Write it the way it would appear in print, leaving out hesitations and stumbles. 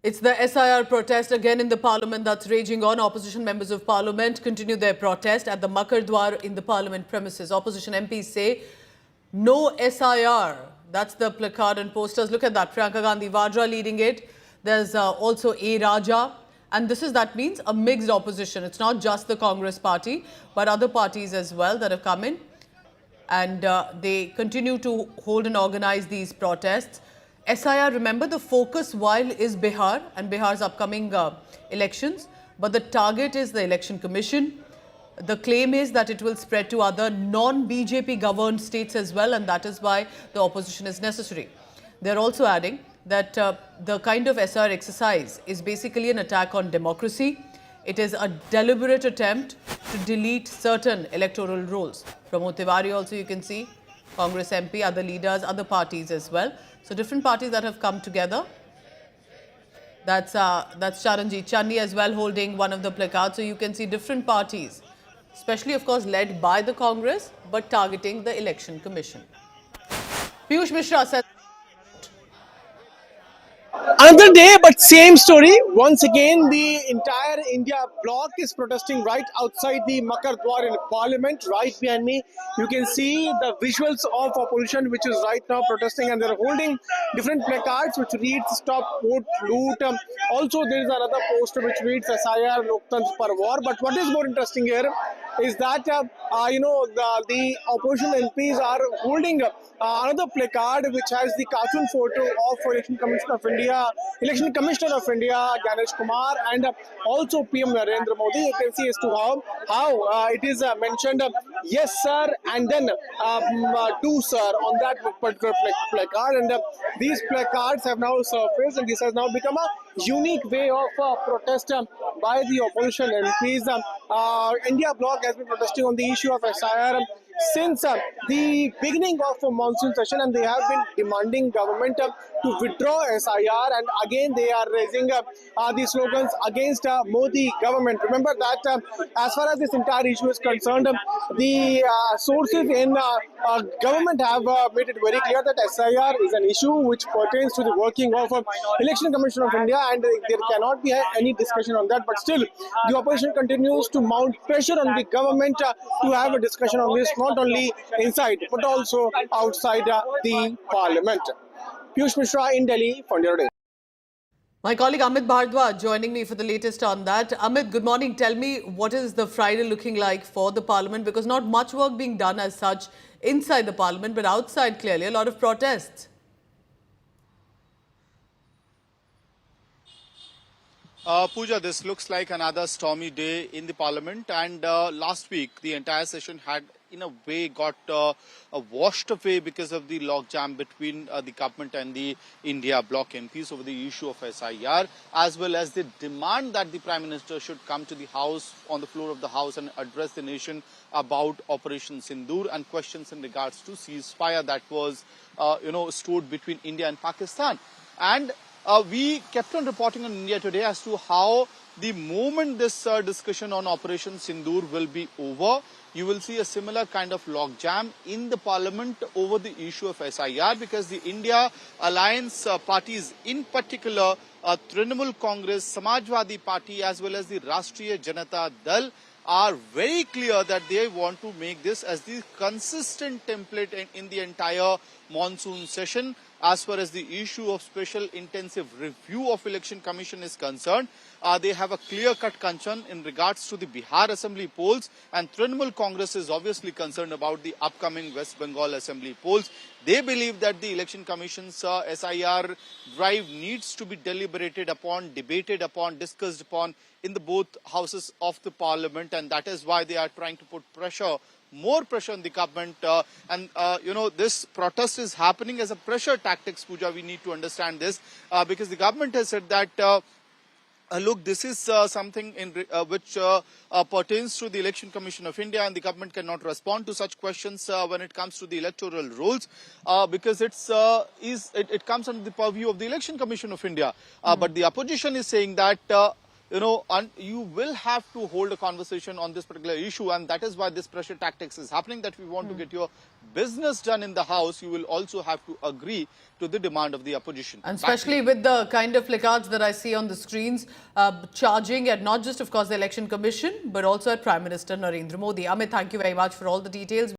It's the SIR protest again in the parliament that's raging on. Opposition members of parliament continue their protest at the Makar Dwar in the parliament premises. Opposition MPs say no SIR. That's the placard and posters. Look at that. Priyanka Gandhi Wadra leading it. There's also A. Raja. And that means a mixed opposition. It's not just the Congress party, but other parties as well that have come in. And they continue to hold and organize these protests. SIR, remember, the focus while is Bihar and Bihar's upcoming elections, but the target is the Election Commission. The claim is that it will spread to other non-BJP governed states as well, and that is why the opposition is necessary. They're also adding that the kind of SIR exercise is basically an attack on democracy. It is a deliberate attempt to delete certain electoral rolls. Pramod Tiwari also, you can see, Congress MP, other leaders, other parties as well. So different parties that have come together. That's Charanjit Channi as well holding one of the placards. So you can see different parties, especially of course led by the Congress, but targeting the Election Commission. Piyush Mishra said, another day, but same story. Once again, the entire India bloc is protesting right outside the Makar Dwar in Parliament. Right behind me, you can see the visuals of opposition, which is right now protesting, and they're holding different placards which reads "Stop Vote Loot." Also, there is another poster which reads "SIR Loktantra par War." But what is more interesting here is that the opposition MPs are holding another placard which has the cartoon photo of Election Commissioner of India, Ganesh Kumar, and also PM Narendra Modi. You can see as to how it is mentioned, yes sir, and then do sir on that particular placard. And these placards have now surfaced, and this has now become a unique way of protest by the opposition MPs. India bloc has been protesting on the issue of SIR since the beginning of the monsoon session, and they have been demanding government to withdraw SIR, and again they are raising the slogans against Modi government. Remember that as far as this entire issue is concerned, the sources in government have made it very clear that SIR is an issue which pertains to the working of Election Commission of India, and there cannot be any discussion on that. But still, the opposition continues to mount pressure on the government to have a discussion on this, not only inside but also outside the parliament. Piyush Mishra in Delhi for India Today. my colleague Amit Bhardwaj joining me for the latest on that. Amit, good morning. Tell me, what is the Friday looking like for the parliament? Because not much work being done as such inside the parliament, but outside clearly a lot of protests. Pooja, this looks like another stormy day in the parliament, and last week the entire session had in a way got washed away because of the logjam between the government and the India bloc MPs over the issue of SIR, as well as the demand that the Prime Minister should come to the House, on the floor of the House, and address the nation about Operation Sindoor and questions in regards to ceasefire that was stood between India and Pakistan. And we kept on reporting on India Today as to how the moment this discussion on Operation Sindoor will be over, you will see a similar kind of logjam in the parliament over the issue of SIR, because the India alliance parties, in particular Trinamool Congress, Samajwadi Party, as well as the Rashtriya Janata Dal, are very clear that they want to make this as the consistent template in the entire monsoon session. As far as the issue of special intensive review of Election Commission is concerned, they have a clear-cut concern in regards to the Bihar Assembly polls, and Trinamool Congress is obviously concerned about the upcoming West Bengal Assembly polls. They believe that the Election Commission's SIR drive needs to be deliberated upon, debated upon, discussed upon in the both houses of the parliament, and that is why they are trying to put more pressure on the government. This protest is happening as a pressure tactics, Pooja. We need to understand this because the government has said that look, this is something which pertains to the Election Commission of India, and the government cannot respond to such questions when it comes to the electoral rules because it comes under the purview of the Election Commission of India. But the opposition is saying that you will have to hold a conversation on this particular issue, and that is why this pressure tactics is happening, that we want to get your business done in the House. You will also have to agree to the demand of the opposition. And especially with the kind of placards that I see on the screens, charging at not just, of course, the Election Commission, but also at Prime Minister Narendra Modi. Amit, thank you very much for all the details.